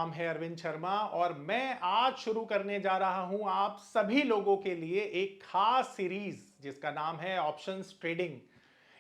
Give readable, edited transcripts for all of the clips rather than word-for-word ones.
नाम है अरविंद शर्मा और मैं आज शुरू करने जा रहा हूं आप सभी लोगों के लिए एक खास सीरीज जिसका नाम है ऑप्शंस ट्रेडिंग।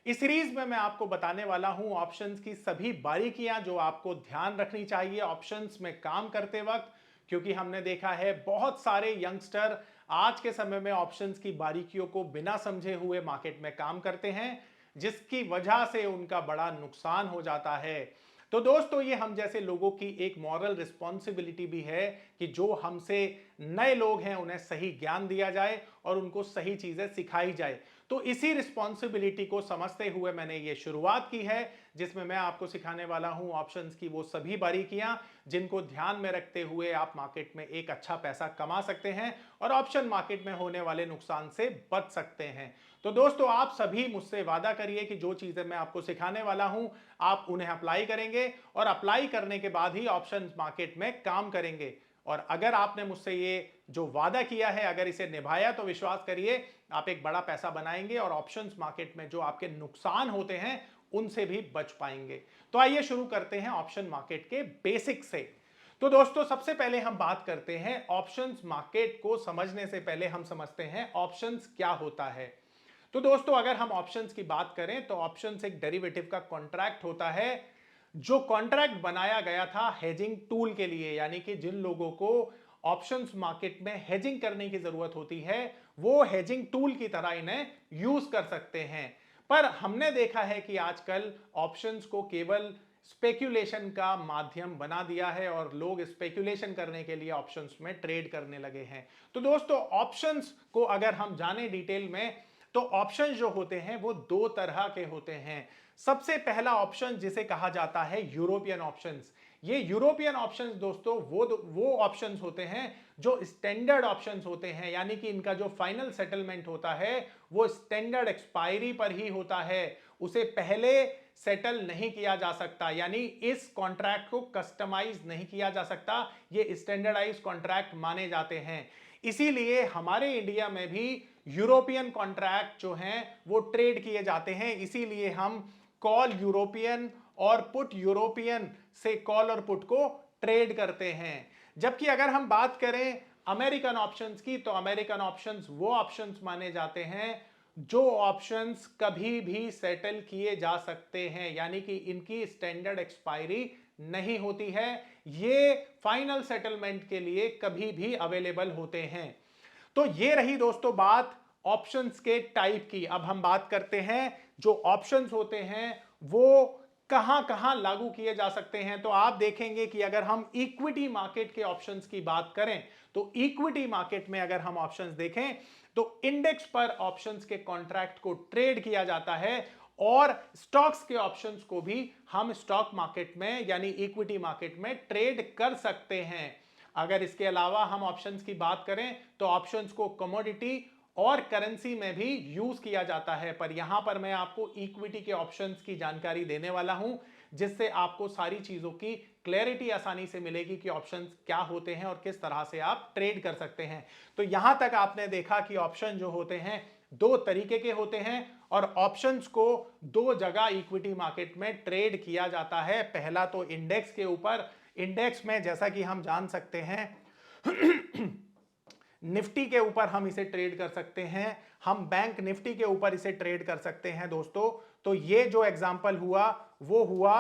इस सीरीज में मैं आपको बताने वाला हूं ऑप्शंस की सभी बारीकियां जो आपको ध्यान रखनी चाहिए ऑप्शंस में काम करते वक्त, क्योंकि हमने देखा है बहुत सारे यंगस्टर आज के समय में ऑप्शंस की बारीकियों को बिना समझे हुए मार्केट में काम करते हैं, जिसकी वजह से उनका बड़ा नुकसान हो जाता है। तो दोस्तों, ये हम जैसे लोगों की एक मॉरल रिस्पॉन्सिबिलिटी भी है कि जो हमसे नए लोग हैं उन्हें सही ज्ञान दिया जाए और उनको सही चीजें सिखाई जाए। तो इसी रिस्पॉन्सिबिलिटी को समझते हुए मैंने ये शुरुआत की है, जिसमें मैं आपको सिखाने वाला हूं ऑप्शंस की वो सभी बारीकियां जिनको ध्यान में रखते हुए आप मार्केट में एक अच्छा पैसा कमा सकते हैं और ऑप्शन मार्केट में होने वाले नुकसान से बच सकते हैं। तो दोस्तों, आप सभी मुझसे वादा करिए कि जो चीजें मैं आपको सिखाने वाला हूं आप उन्हें अप्लाई करेंगे और अप्लाई करने के बाद ही ऑप्शंस मार्केट में काम करेंगे। और अगर आपने मुझसे ये जो वादा किया है अगर इसे निभाया तो विश्वास करिए आप एक बड़ा पैसा बनाएंगे और ऑप्शंस मार्केट में जो आपके नुकसान होते हैं उनसे भी बच पाएंगे। तो आइए शुरू करते हैं ऑप्शन मार्केट के बेसिक से। तो दोस्तों, सबसे पहले हम बात करते हैं ऑप्शंस मार्केट को समझने से पहले हम समझते हैं ऑप्शंस क्या होता है। तो दोस्तों, अगर हम ऑप्शंस की बात करें तो ऑप्शंस एक डेरिवेटिव का कॉन्ट्रैक्ट होता है जो कॉन्ट्रैक्ट बनाया गया था हेजिंग टूल के लिए, यानी कि जिन लोगों को ऑप्शंस मार्केट में हेजिंग करने की जरूरत होती है वो हेजिंग टूल की तरह इन्हें यूज कर सकते हैं। पर हमने देखा है कि आजकल ऑप्शंस को केवल स्पेक्यूलेशन का माध्यम बना दिया है और लोग स्पेक्यूलेशन करने के लिए ऑप्शंस में ट्रेड करने लगे हैं। तो दोस्तों, ऑप्शंस को अगर हम जाने डिटेल में तो ऑप्शन जो होते हैं वो दो तरह के होते हैं। सबसे पहला ऑप्शन जिसे कहा जाता है यूरोपियन ऑप्शंस। ये यूरोपियन ऑप्शंस दोस्तों वो ऑप्शंस होते हैं जो स्टैंडर्ड ऑप्शंस होते हैं, यानी कि इनका जो फाइनल सेटलमेंट होता है वो स्टैंडर्ड एक्सपायरी पर ही होता है, उसे पहले सेटल नहीं किया जा सकता, यानी इस कॉन्ट्रैक्ट को कस्टमाइज नहीं किया जा सकता। ये स्टैंडर्डाइज कॉन्ट्रैक्ट माने जाते हैं। इसीलिए हमारे इंडिया में भी यूरोपियन कॉन्ट्रैक्ट जो हैं वो ट्रेड किए जाते हैं। इसीलिए हम कॉल यूरोपियन और पुट यूरोपियन से कॉल और पुट को ट्रेड करते हैं। जबकि अगर हम बात करें अमेरिकन ऑप्शंस की तो अमेरिकन ऑप्शंस वो ऑप्शंस माने जाते हैं जो ऑप्शंस कभी भी सेटल किए जा सकते हैं, यानी कि इनकी स्टैंडर्ड एक्सपायरी नहीं होती है, ये फाइनल सेटलमेंट के लिए कभी भी अवेलेबल होते हैं। तो ये रही दोस्तों बात ऑप्शंस के टाइप की। अब हम बात करते हैं जो ऑप्शंस होते हैं वो कहां कहां लागू किए जा सकते हैं। तो आप देखेंगे कि अगर हम इक्विटी मार्केट के ऑप्शंस की बात करें तो इक्विटी मार्केट में अगर हम ऑप्शंस देखें तो इंडेक्स पर ऑप्शंस के कॉन्ट्रैक्ट को ट्रेड किया जाता है और स्टॉक्स के ऑप्शंस को भी हम स्टॉक मार्केट में यानी इक्विटी मार्केट में ट्रेड कर सकते हैं। अगर इसके अलावा हम ऑप्शंस की बात करें तो ऑप्शंस को कमोडिटी और करेंसी में भी यूज किया जाता है, पर यहां पर मैं आपको इक्विटी के ऑप्शंस की जानकारी देने वाला हूं जिससे आपको सारी चीजों की क्लैरिटी आसानी से मिलेगी कि ऑप्शंस क्या होते हैं और किस तरह से आप ट्रेड कर सकते हैं। तो यहां तक आपने देखा कि ऑप्शन जो होते हैं दो तरीके के होते हैं और ऑप्शंस को दो जगह इक्विटी मार्केट में ट्रेड किया जाता है। पहला तो इंडेक्स के ऊपर, इंडेक्स में जैसा कि हम जान सकते हैं निफ्टी के ऊपर हम इसे ट्रेड कर सकते हैं, हम बैंक निफ्टी के ऊपर इसे ट्रेड कर सकते हैं दोस्तों। तो ये जो एग्जांपल हुआ वो हुआ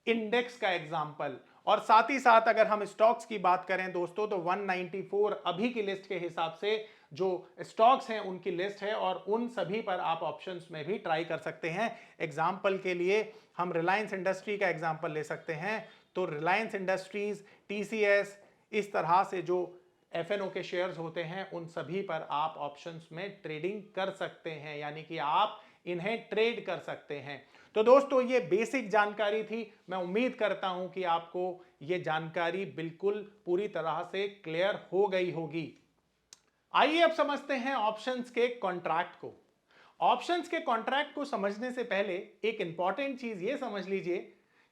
इंडेक्स का एग्जांपल। और साथ ही साथ अगर हम स्टॉक्स की बात करें दोस्तों तो 194 अभी की लिस्ट के हिसाब से जो स्टॉक्स हैं उनकी लिस्ट है और उन सभी पर आप ऑप्शंस में भी ट्राई कर सकते हैं। एग्जांपल के लिए हम रिलायंस इंडस्ट्री का एग्जांपल ले सकते हैं। तो रिलायंस इंडस्ट्रीज, टीसीएस, इस तरह से जो एफएनओ के शेयर्स होते हैं उन सभी पर आप ऑप्शंस में ट्रेडिंग कर सकते हैं, यानी कि आप इन्हें ट्रेड कर सकते हैं। तो दोस्तों, ये बेसिक जानकारी थी। मैं उम्मीद करता हूं कि आपको ये जानकारी बिल्कुल पूरी तरह से क्लियर हो गई होगी। आइए अब समझते हैं ऑप्शंस के कॉन्ट्रैक्ट को। ऑप्शंस के कॉन्ट्रैक्ट को समझने से पहले एक इंपॉर्टेंट चीज ये समझ लीजिए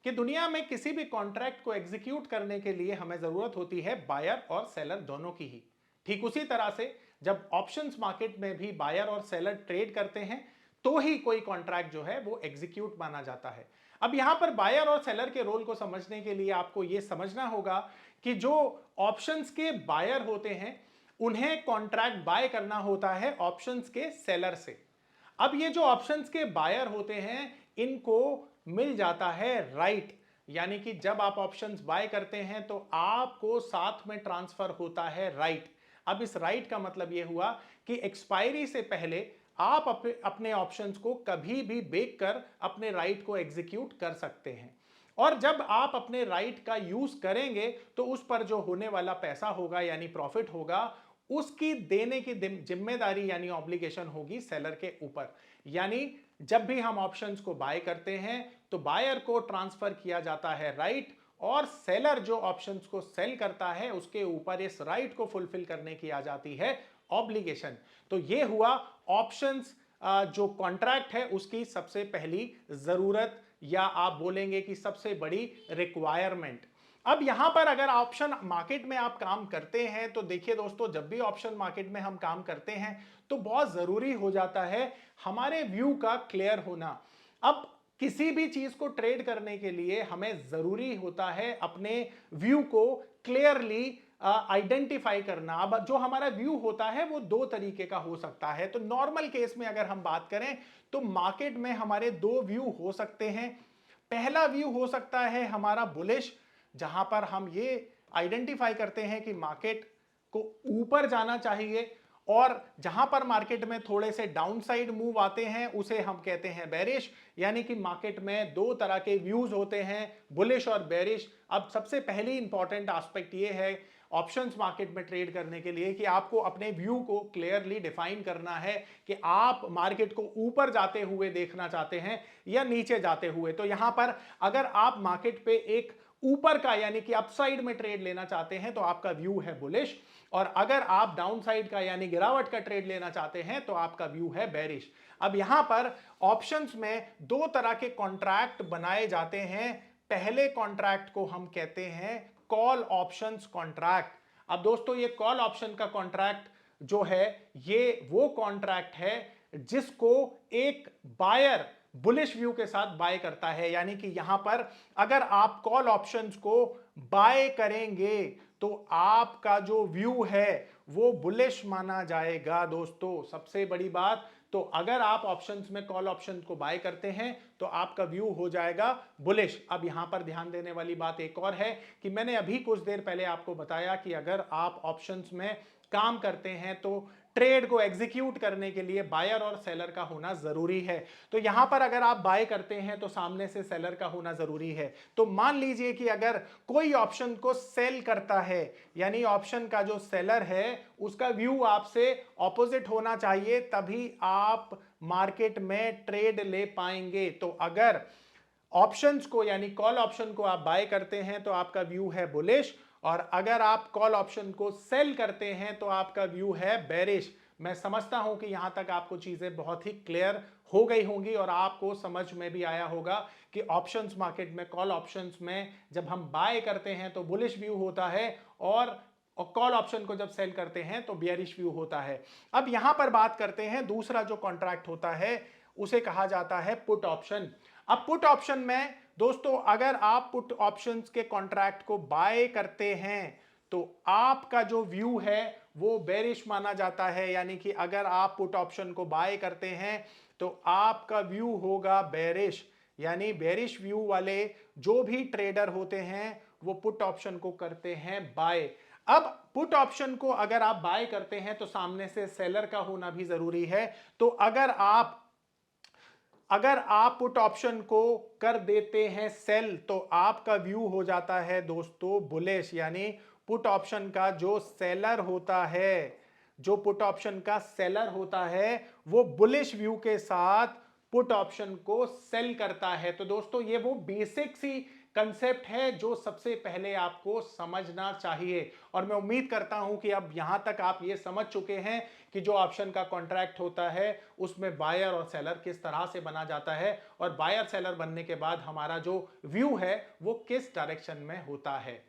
कि दुनिया में किसी भी कॉन्ट्रैक्ट को एग्जीक्यूट करने के लिए हमें जरूरत होती है बायर और सेलर दोनों की ही। ठीक उसी तरह से जब ऑप्शंस मार्केट में भी बायर और सेलर ट्रेड करते हैं तो ही कोई कॉन्ट्रैक्ट जो है वो एग्जीक्यूट माना जाता है। अब यहां पर बायर और सेलर के रोल को समझने के लिए आपको यह समझना होगा कि जो ऑप्शंस के बायर होते हैं उन्हें कॉन्ट्रैक्ट बाय करना होता है ऑप्शंस के सेलर से। अब ये जो ऑप्शंस के बायर होते हैं इनको मिल जाता है राइट, यानी कि जब आप ऑप्शंस बाय करते हैं तो आपको साथ में ट्रांसफर होता है राइट। अब इस राइट का मतलब यह हुआ कि एक्सपायरी से पहले आप अपने ऑप्शंस को कभी भी बेच कर अपने राइट को एग्जीक्यूट कर सकते हैं, और जब आप अपने राइट का यूज करेंगे तो उस पर जो होने वाला पैसा होगा यानी प्रॉफिट होगा, उसकी देने की जिम्मेदारी यानी ऑब्लिगेशन होगी सेलर के ऊपर। यानी जब भी हम ऑप्शंस को बाय करते हैं तो बायर को ट्रांसफर किया जाता है राइट, और सेलर जो ऑप्शंस को सेल करता है उसके ऊपर इस राइट को फुलफिल करने की आ जाती है ऑब्लिगेशन। तो ये हुआ ऑप्शंस जो कॉन्ट्रैक्ट है उसकी सबसे पहली जरूरत, या आप बोलेंगे कि सबसे बड़ी रिक्वायरमेंट। अब यहां पर अगर ऑप्शन मार्केट में आप काम करते हैं तो देखिए दोस्तों, जब भी ऑप्शन मार्केट में हम काम करते हैं तो बहुत जरूरी हो जाता है हमारे व्यू का क्लियर होना। अब किसी भी चीज को ट्रेड करने के लिए हमें जरूरी होता है अपने व्यू को क्लियरली आइडेंटिफाई करना। अब जो हमारा व्यू होता है वो दो तरीके का हो सकता है। तो नॉर्मल केस में अगर हम बात करें तो मार्केट में हमारे दो व्यू हो सकते हैं। पहला व्यू हो सकता है हमारा बुलिश, जहां पर हम ये आइडेंटिफाई करते हैं कि मार्केट को ऊपर जाना चाहिए, और जहां पर मार्केट में थोड़े से डाउनसाइड मूव आते हैं उसे हम कहते हैं बेरिश। यानी कि मार्केट में दो तरह के व्यूज होते हैं, बुलिश और बेरिश। अब सबसे पहली इंपॉर्टेंट एस्पेक्ट ये है ऑप्शंस मार्केट में ट्रेड करने के लिए कि आपको अपने व्यू को क्लियरली डिफाइन करना है कि आप मार्केट को ऊपर जाते हुए देखना चाहते हैं या नीचे जाते हुए। तो यहां पर अगर आप मार्केट पे एक ऊपर का यानी कि अपसाइड में ट्रेड लेना चाहते हैं तो आपका व्यू है बुलिश, और अगर आप डाउनसाइड का यानी गिरावट का ट्रेड लेना चाहते हैं तो आपका व्यू है बेरिश। अब यहां पर ऑप्शंस में दो तरह के कॉन्ट्रैक्ट बनाए जाते हैं। पहले कॉन्ट्रैक्ट को हम कहते हैं कॉल ऑप्शंस कॉन्ट्रैक्ट। अब दोस्तों ये कॉल ऑप्शन का कॉन्ट्रैक्ट जो है ये वो कॉन्ट्रैक्ट है जिसको एक बायर बुलिश व्यू के साथ बाय करता है। यानी कि यहां पर अगर आप कॉल ऑप्शंस को बाय करेंगे तो आपका जो व्यू है वो बुलिश माना जाएगा दोस्तों। सबसे बड़ी बात, तो अगर आप ऑप्शंस में कॉल ऑप्शन को बाय करते हैं तो आपका व्यू हो जाएगा बुलिश। अब यहां पर ध्यान देने वाली बात एक और है कि मैंने अभी कुछ देर पहले आपको बताया कि अगर आप ऑप्शंस में काम करते हैं तो ट्रेड को एग्जीक्यूट करने के लिए बायर और सेलर का होना जरूरी है। तो यहां पर अगर आप बाय करते हैं तो सामने से सेलर का होना जरूरी है। तो मान लीजिए कि अगर कोई ऑप्शन को सेल करता है, यानी ऑप्शन का जो सेलर है उसका व्यू आपसे ऑपोजिट होना चाहिए, तभी आप मार्केट में ट्रेड ले पाएंगे। तो अगर ऑप्शंस को यानी कॉल ऑप्शन को आप बाय करते हैं तो आपका व्यू है बुलिश, और अगर आप कॉल ऑप्शन को सेल करते हैं तो आपका व्यू है बेरिश। मैं समझता हूं कि यहां तक आपको चीजें बहुत ही क्लियर हो गई होंगी और आपको समझ में भी आया होगा कि ऑप्शंस मार्केट में कॉल ऑप्शंस में जब हम बाय करते हैं तो बुलिश व्यू होता है, और कॉल ऑप्शन को जब सेल करते हैं तो बेयरिश व्यू होता है। अब यहां पर बात करते हैं दूसरा जो कॉन्ट्रैक्ट होता है उसे कहा जाता है पुट ऑप्शन। अब पुट ऑप्शन में दोस्तों अगर आप पुट ऑप्शंस के कॉन्ट्रैक्ट को बाय करते हैं तो आपका जो व्यू है वो बेरिश माना जाता है। यानी कि अगर आप पुट ऑप्शन को बाय करते हैं तो आपका व्यू होगा बेरिश। यानी बेरिश व्यू वाले जो भी ट्रेडर होते हैं वो पुट ऑप्शन को करते हैं बाय। अब पुट ऑप्शन को अगर आप बाय करते हैं तो सामने से सेलर का होना भी जरूरी है। तो अगर आप पुट ऑप्शन को कर देते हैं सेल तो आपका व्यू हो जाता है दोस्तों बुलिश। यानी पुट ऑप्शन का जो सेलर होता है, जो पुट ऑप्शन का सेलर होता है वो बुलिश व्यू के साथ पुट ऑप्शन को सेल करता है। तो दोस्तों ये वो बेसिक सी कंसेप्ट है जो सबसे पहले आपको समझना चाहिए, और मैं उम्मीद करता हूं कि अब यहां तक आप ये समझ चुके हैं कि जो ऑप्शन का कॉन्ट्रैक्ट होता है उसमें बायर और सेलर किस तरह से बना जाता है, और बायर सेलर बनने के बाद हमारा जो व्यू है वो किस डायरेक्शन में होता है।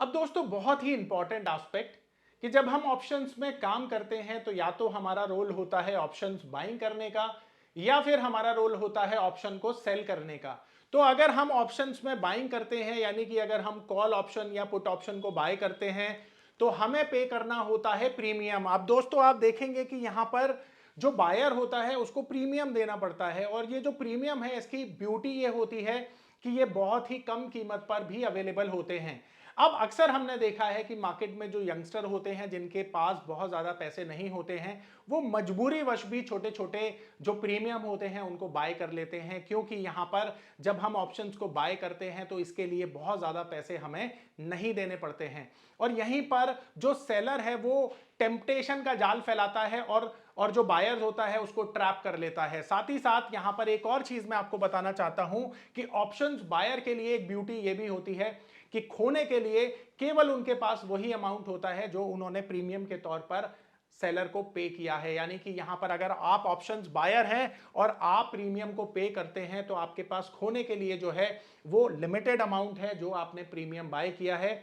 अब दोस्तों बहुत ही इंपॉर्टेंट एस्पेक्ट कि जब हम ऑप्शंस में काम करते हैं तो या तो हमारा रोल होता है ऑप्शंस बाइंग करने का, या फिर हमारा रोल होता है ऑप्शन को सेल करने का। तो अगर हम ऑप्शंस में बाइंग करते हैं, यानी कि अगर हम कॉल ऑप्शन या पुट ऑप्शन को बाय करते हैं, तो हमें पे करना होता है प्रीमियम। अब दोस्तों आप देखेंगे कि यहां पर जो बायर होता है उसको प्रीमियम देना पड़ता है, और ये जो प्रीमियम है इसकी ब्यूटी ये होती है कि ये बहुत ही कम कीमत पर भी अवेलेबल होते हैं। अब अक्सर हमने देखा है कि मार्केट में जो यंगस्टर होते हैं जिनके पास बहुत ज्यादा पैसे नहीं होते हैं, वो मजबूरी वश भी छोटे छोटे जो प्रीमियम होते हैं उनको बाय कर लेते हैं, क्योंकि यहां पर जब हम ऑप्शंस को बाय करते हैं तो इसके लिए बहुत ज्यादा पैसे हमें नहीं देने पड़ते हैं। और यहीं पर जो सेलर है वो टेम्पटेशन का जाल फैलाता है और जो बायर्स होता है उसको ट्रैप कर लेता है। साथ ही साथ यहां पर एक और चीज मैं आपको बताना चाहता हूं कि ऑप्शंस बायर के लिए एक ब्यूटी ये भी होती है कि खोने के लिए केवल उनके पास वही अमाउंट होता है जो उन्होंने प्रीमियम के तौर पर सेलर को पे किया है। यानी कि यहां पर अगर आप ऑप्शंस बायर हैं और आप प्रीमियम को पे करते हैं तो आपके पास खोने के लिए जो है वो लिमिटेड अमाउंट है जो आपने प्रीमियम बाय किया है,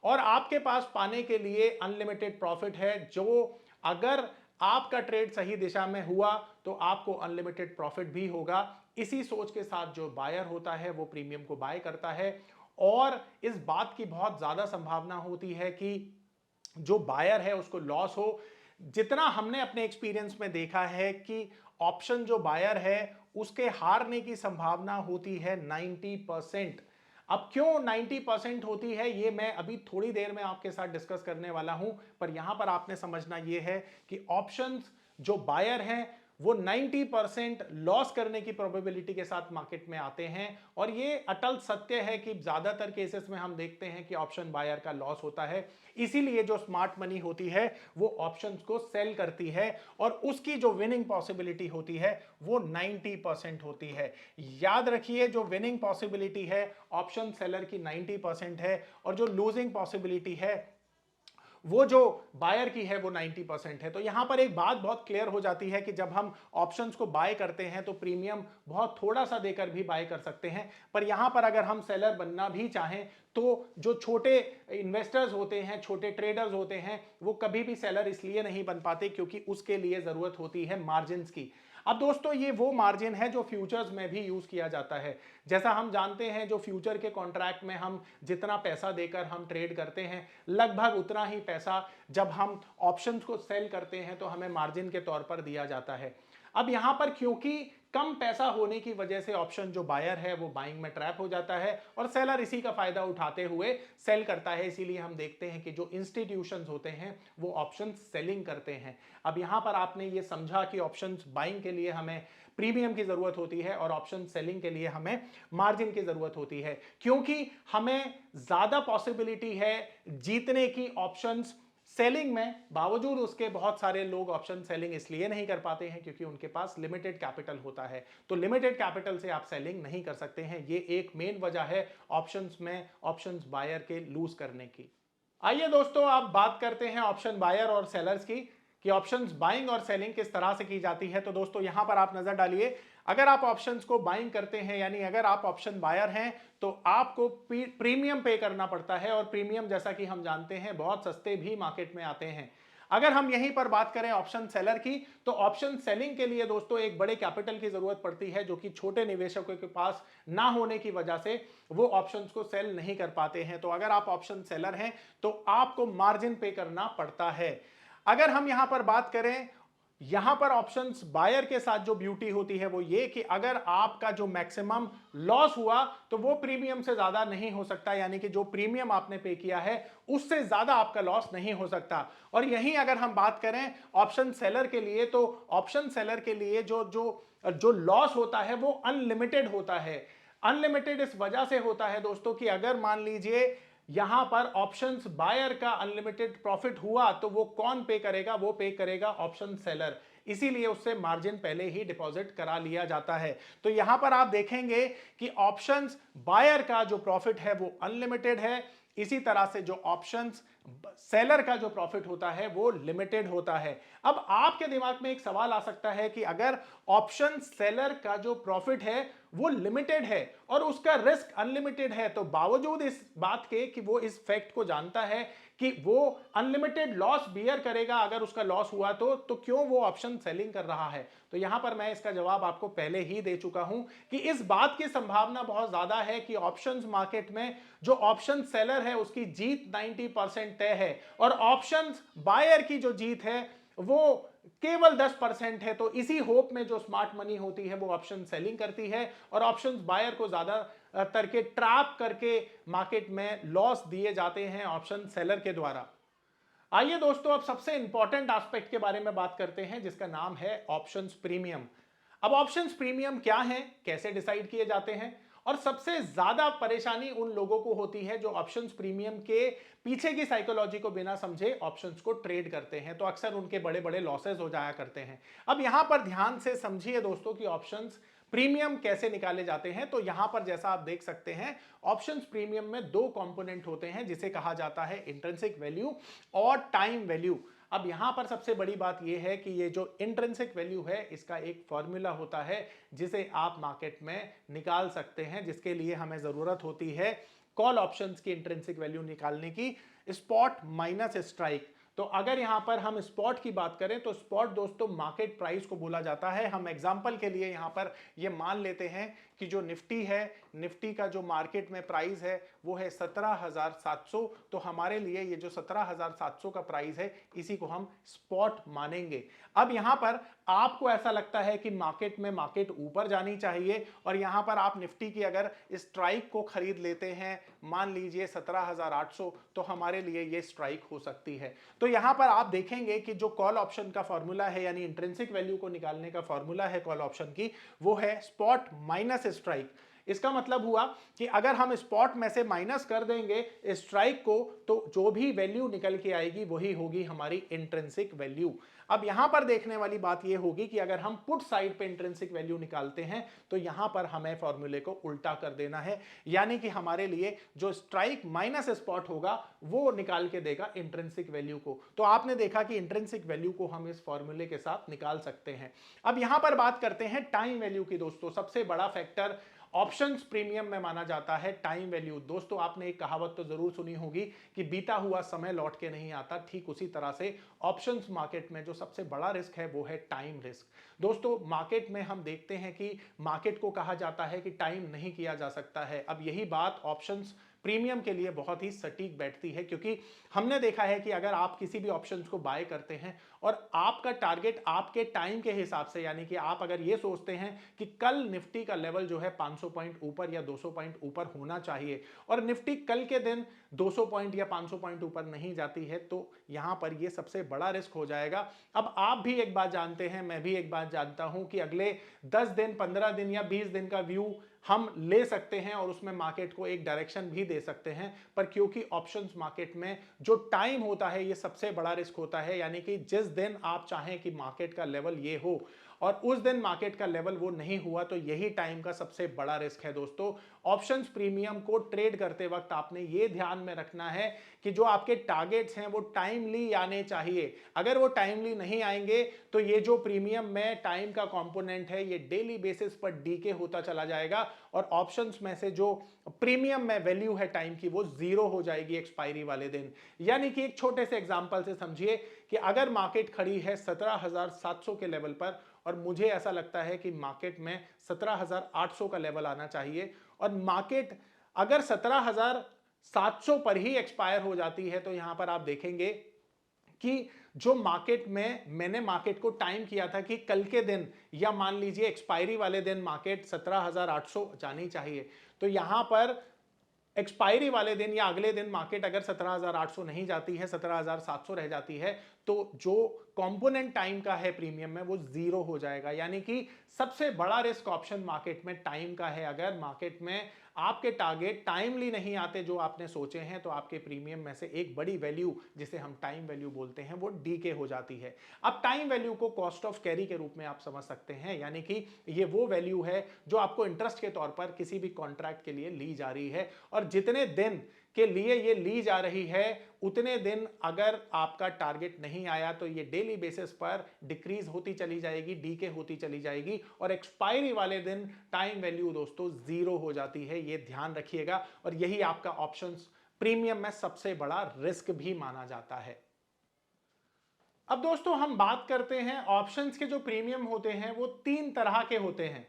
और आपके पास पाने के लिए अनलिमिटेड प्रॉफिट है, जो अगर आपका ट्रेड सही दिशा में हुआ तो आपको अनलिमिटेड प्रॉफिट भी होगा। इसी सोच के साथ जो बायर होता है वो प्रीमियम को बाय करता है, और इस बात की बहुत ज्यादा संभावना होती है कि जो बायर है उसको लॉस हो। जितना हमने अपने एक्सपीरियंस में देखा है कि ऑप्शन जो बायर है उसके हारने की संभावना होती है 90%। अब क्यों 90% होती है ये मैं अभी थोड़ी देर में आपके साथ डिस्कस करने वाला हूं, पर यहां पर आपने समझना यह है कि ऑप्शंस जो बायर हैं वो 90% लॉस करने की प्रोबेबिलिटी के साथ मार्केट में आते हैं, और ये अटल सत्य है कि ज्यादातर केसेस में हम देखते हैं कि ऑप्शन बायर का लॉस होता है। इसीलिए जो स्मार्ट मनी होती है वो ऑप्शंस को सेल करती है, और उसकी जो विनिंग पॉसिबिलिटी होती है वो 90% होती है। याद रखिए, जो विनिंग पॉसिबिलिटी है ऑप्शन सेलर की 90% है, और जो लूजिंग पॉसिबिलिटी है वो जो बायर की है वो 90% है। तो यहां पर एक बात बहुत क्लियर हो जाती है कि जब हम ऑप्शंस को बाय करते हैं तो प्रीमियम बहुत थोड़ा सा देकर भी बाय कर सकते हैं, पर यहां पर अगर हम सेलर बनना भी चाहें तो जो छोटे इन्वेस्टर्स होते हैं, छोटे ट्रेडर्स होते हैं, वो कभी भी सेलर इसलिए नहीं बन पाते क्योंकि उसके लिए जरूरत होती है मार्जिन की। अब दोस्तों ये वो मार्जिन है जो फ्यूचर्स में भी यूज किया जाता है। जैसा हम जानते हैं जो फ्यूचर के कॉन्ट्रैक्ट में हम जितना पैसा देकर हम ट्रेड करते हैं, लगभग उतना ही पैसा जब हम ऑप्शंस को सेल करते हैं तो हमें मार्जिन के तौर पर दिया जाता है। अब यहां पर क्योंकि कम पैसा होने की वजह से ऑप्शन जो बायर है वो बाइंग में ट्रैप हो जाता है, और सेलर इसी का फायदा उठाते हुए सेल करता है। इसीलिए हम देखते हैं कि जो इंस्टीट्यूशंस होते हैं वो ऑप्शन सेलिंग करते हैं। अब यहां पर आपने ये समझा कि ऑप्शन बाइंग के लिए हमें प्रीमियम की जरूरत होती है और ऑप्शन सेलिंग के लिए हमें मार्जिन की जरूरत होती है, क्योंकि हमें ज्यादा पॉसिबिलिटी है जीतने की ऑप्शंस सेलिंग में। बावजूद उसके बहुत सारे लोग ऑप्शन सेलिंग इसलिए नहीं कर पाते हैं क्योंकि उनके पास लिमिटेड कैपिटल होता है। तो लिमिटेड कैपिटल से आप सेलिंग नहीं कर सकते हैं। ये एक मेन वजह है ऑप्शंस में ऑप्शंस बायर के लूज करने की। आइए दोस्तों आप बात करते हैं ऑप्शन बायर और सेलर्स की, कि ऑप्शंस बाइंग और सेलिंग किस तरह से की जाती है। तो दोस्तों यहां पर आप नजर डालिए, अगर आप ऑप्शंस को बाइंग करते हैं यानी अगर आप ऑप्शन बायर हैं तो आपको प्रीमियम पे करना पड़ता है, और प्रीमियम जैसा कि हम जानते हैं बहुत सस्ते भी मार्केट में आते हैं। अगर हम यहीं पर बात करें ऑप्शन सेलर की, तो ऑप्शन सेलिंग के लिए दोस्तों एक बड़े कैपिटल की जरूरत पड़ती है जो कि छोटे निवेशकों के पास ना होने की वजह से वो ऑप्शंस को सेल नहीं कर पाते हैं। तो अगर आप ऑप्शन सेलर हैं तो आपको मार्जिन पे करना पड़ता है। अगर हम यहां पर बात करें, यहां पर ऑप्शंस बायर के साथ जो ब्यूटी होती है वो ये कि अगर आपका जो मैक्सिमम लॉस हुआ तो वो प्रीमियम से ज्यादा नहीं हो सकता, यानी कि जो प्रीमियम आपने पे किया है उससे ज्यादा आपका लॉस नहीं हो सकता। और यहीं अगर हम बात करें ऑप्शन सेलर के लिए, तो ऑप्शन सेलर के लिए जो जो जो लॉस होता है वो अनलिमिटेड होता है। अनलिमिटेड इस वजह से होता है दोस्तों कि अगर मान लीजिए यहां पर ऑप्शंस बायर का अनलिमिटेड प्रॉफिट हुआ तो वो कौन पे करेगा, वो पे करेगा ऑप्शन सेलर। इसीलिए उससे मार्जिन पहले ही डिपॉजिट करा लिया जाता है। तो यहां पर आप देखेंगे कि ऑप्शंस बायर का जो प्रॉफिट है वो अनलिमिटेड है, इसी तरह से जो ऑप्शंस सेलर का जो प्रॉफिट होता है वो लिमिटेड होता है। अब आपके दिमाग में एक सवाल आ सकता है कि अगर ऑप्शन सेलर का जो प्रॉफिट है वो लिमिटेड है और उसका रिस्क अनलिमिटेड है, तो बावजूद इस बात के कि वो इस फैक्ट को जानता है कि वो अनलिमिटेड लॉस बियर करेगा अगर उसका लॉस हुआ तो क्यों वो ऑप्शन सेलिंग कर रहा है? तो यहां पर मैं इसका जवाब आपको पहले ही दे चुका हूं कि इस बात की संभावना बहुत ज्यादा है कि ऑप्शंस मार्केट में जो ऑप्शन सेलर है उसकी जीत 90% तय है और ऑप्शंस बायर की जो जीत है वो केवल 10% है। तो इसी होप में जो स्मार्ट मनी होती है वो ऑप्शन सेलिंग करती है और ऑप्शंस बायर को ज्यादा करके ट्रैप करके मार्केट में लॉस दिए जाते हैं ऑप्शन सेलर के द्वारा। आइए दोस्तों अब सबसे इंपॉर्टेंट एस्पेक्ट के बारे में बात करते हैं जिसका नाम है ऑप्शंस प्रीमियम। अब ऑप्शंस प्रीमियम क्या है, कैसे डिसाइड किए जाते हैं और सबसे ज्यादा परेशानी उन लोगों को होती है जो ऑप्शंस प्रीमियम के पीछे की साइकोलॉजी को बिना समझे ऑप्शंस को ट्रेड करते हैं, तो अक्सर उनके बड़े बड़े लॉसेस हो जाया करते हैं। अब यहां पर ध्यान से समझिए दोस्तों कि ऑप्शंस प्रीमियम कैसे निकाले जाते हैं। तो यहां पर जैसा आप देख सकते हैं ऑप्शंस प्रीमियम में दो कंपोनेंट होते हैं जिसे कहा जाता है इंट्रिंसिक वैल्यू और टाइम वैल्यू। अब यहां पर सबसे बड़ी बात यह है कि ये जो इंट्रिंसिक वैल्यू है इसका एक फॉर्मूला होता है जिसे आप मार्केट में निकाल सकते हैं, जिसके लिए हमें जरूरत होती है कॉल ऑप्शंस की इंट्रिंसिक वैल्यू निकालने की, स्पॉट माइनस स्ट्राइक। तो अगर यहां पर हम स्पॉट की बात करें तो स्पॉट दोस्तों मार्केट प्राइस को बोला जाता है। हम एग्जांपल के लिए यहां पर ये मान लेते हैं कि जो निफ्टी है, निफ्टी का जो मार्केट में प्राइस है वो है 17,700, तो हमारे लिए ये जो 17,700 का प्राइस है इसी को हम स्पॉट मानेंगे। अब यहां पर आपको ऐसा लगता है कि मार्केट ऊपर जानी चाहिए और यहां पर आप निफ्टी की अगर स्ट्राइक को खरीद लेते हैं, मान लीजिए 17,800, तो हमारे लिए ये स्ट्राइक हो सकती है। तो यहां पर आप देखेंगे कि जो कॉल ऑप्शन का फॉर्मूला है यानी इंट्रिंसिक वैल्यू को निकालने का फॉर्मूला है कॉल ऑप्शन की, वो है स्पॉट माइनस स्ट्राइक। इसका मतलब हुआ कि अगर हम स्पॉट में से माइनस कर देंगे स्ट्राइक को तो जो भी वैल्यू निकल के आएगी वही होगी हमारी इंट्रिंसिक वैल्यू। अब यहां पर देखने वाली बात यह होगी कि अगर हम पुट साइड पे इंट्रिंसिक वैल्यू निकालते हैं तो यहां पर हमें फॉर्मूले को उल्टा कर देना है, यानी कि हमारे लिए जो स्ट्राइक माइनस स्पॉट होगा वो निकाल के देगा इंट्रिंसिक वैल्यू को। तो आपने देखा कि इंट्रिंसिक वैल्यू को हम इस फॉर्मूले के साथ निकाल सकते हैं। अब यहां पर बात करते हैं टाइम वैल्यू की। दोस्तों सबसे बड़ा फैक्टर ऑप्शंस प्रीमियम में माना जाता है टाइम वैल्यू। दोस्तों आपने एक कहावत तो जरूर सुनी होगी कि बीता हुआ समय लौट के नहीं आता, ठीक उसी तरह से ऑप्शंस मार्केट में जो सबसे बड़ा रिस्क है वो है टाइम रिस्क। दोस्तों मार्केट में हम देखते हैं कि मार्केट को कहा जाता है कि टाइम नहीं किया जा सकता है। अब यही बात ऑप्शंस प्रीमियम के लिए बहुत ही सटीक बैठती है, क्योंकि हमने देखा है कि अगर आप किसी भी ऑप्शंस को बाय करते हैं और आपका टारगेट आपके टाइम के हिसाब से, यानी कि आप अगर ये सोचते हैं कि कल निफ्टी का लेवल जो है 500 पॉइंट ऊपर या 200 पॉइंट ऊपर होना चाहिए और निफ्टी कल के दिन 200 पॉइंट या 500 पॉइंट ऊपर नहीं जाती है, तो यहां पर ये सबसे बड़ा रिस्क हो जाएगा। अब आप भी एक बात जानते हैं, मैं भी एक बात जानता हूं कि अगले 10 दिन, 15 दिन या 20 दिन का व्यू हम ले सकते हैं और उसमें मार्केट को एक डायरेक्शन भी दे सकते हैं, पर क्योंकि ऑप्शंस मार्केट में जो टाइम होता है ये सबसे बड़ा रिस्क होता है। यानी कि जिस दिन आप चाहें कि मार्केट का लेवल ये हो और उस दिन मार्केट का लेवल वो नहीं हुआ, तो यही टाइम का सबसे बड़ा रिस्क है। दोस्तों ऑप्शंस प्रीमियम को ट्रेड करते वक्त आपने ये ध्यान में रखना है कि जो आपके टारगेट्स हैं वो टाइमली आने चाहिए। अगर वो टाइमली नहीं आएंगे तो ये जो प्रीमियम में टाइम का कंपोनेंट है ये डेली बेसिस पर डीके होता चला जाएगा और ऑप्शंस में से जो प्रीमियम में वैल्यू है टाइम की वो जीरो हो जाएगी एक्सपायरी वाले दिन। यानी कि एक छोटे से एग्जांपल से समझिए कि अगर मार्केट खड़ी है 17,700 के लेवल पर और मुझे ऐसा लगता है कि मार्केट में 17,800 का लेवल आना चाहिए और मार्केट अगर 17,700 पर ही एक्सपायर हो जाती है, तो यहां पर आप देखेंगे कि जो मार्केट में मैंने मार्केट को टाइम किया था कि कल के दिन या मान लीजिए एक्सपायरी वाले दिन मार्केट 17,800 जानी चाहिए, तो यहां पर एक्सपायरी वाले दिन या अगले दिन मार्केट अगर 17,800 नहीं जाती है, 17,700 रह जाती है, तो जो कंपोनेंट टाइम का है प्रीमियम में वो जीरो हो जाएगा। यानी कि सबसे बड़ा रिस्क ऑप्शन मार्केट में टाइम का है। अगर मार्केट में आपके टारगेट टाइमली नहीं आते जो आपने सोचे हैं, तो आपके प्रीमियम में से एक बड़ी वैल्यू जिसे हम टाइम वैल्यू बोलते हैं वो डीके हो जाती है। अब टाइम वैल्यू को कॉस्ट ऑफ कैरी के रूप में आप समझ सकते हैं, यानी कि ये वो वैल्यू है जो आपको इंटरेस्ट के तौर पर किसी भी कॉन्ट्रैक्ट के लिए ली जा रही है और जितने दिन के लिए ये ली जा रही है, उतने दिन अगर आपका टारगेट नहीं आया तो ये डेली बेसिस पर डिक्रीज होती चली जाएगी, डीके होती चली जाएगी और एक्सपायरी वाले दिन टाइम वैल्यू दोस्तों जीरो हो जाती है। ये ध्यान रखिएगा और यही आपका ऑप्शंस प्रीमियम में सबसे बड़ा रिस्क भी माना जाता है। अब दोस्तों हम बात करते हैं ऑप्शंस के जो प्रीमियम होते हैं वो तीन तरह के होते हैं।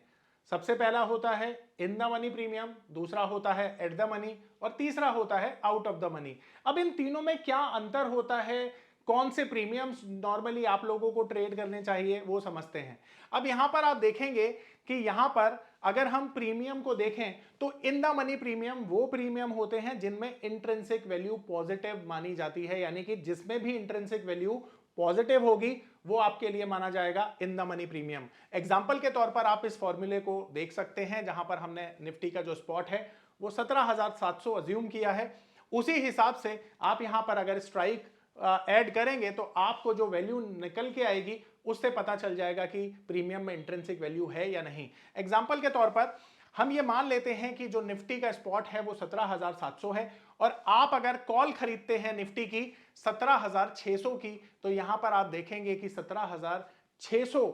सबसे पहला होता है इन द मनी प्रीमियम, दूसरा होता है एट द मनी और तीसरा होता है आउट ऑफ द मनी। अब इन तीनों में क्या अंतर होता है, कौन से प्रीमियम्स नॉर्मली आप लोगों को ट्रेड करने चाहिए, वो समझते हैं। अब यहां पर आप देखेंगे कि यहां पर अगर हम प्रीमियम को देखें तो इन द मनी प्रीमियम वो प्रीमियम होते हैं जिनमें इंट्रिंसिक वैल्यू पॉजिटिव मानी जाती है, यानी कि जिसमें भी इंट्रिंसिक वैल्यू पॉजिटिव होगी वो आपके लिए माना जाएगा in the money premium. Example के तौर पर आप इस फॉर्मूले को देख सकते हैं, जहां पर हमने निफ्टी का जो स्पॉट है वो 17,700 अज्यूम किया है। उसी हिसाब से आप यहां पर अगर स्ट्राइक ऐड करेंगे तो आपको जो वैल्यू निकल के आएगी उससे पता चल जाएगा कि प्रीमियम में इंट्रिंसिक वैल्यू है या नहीं। एग्जांपल के तौर पर हम ये मान लेते हैं कि जो निफ्टी का स्पॉट है वो 17,700 है और आप अगर कॉल खरीदते हैं निफ्टी की 17,600 की, तो यहां पर आप देखेंगे कि 17,600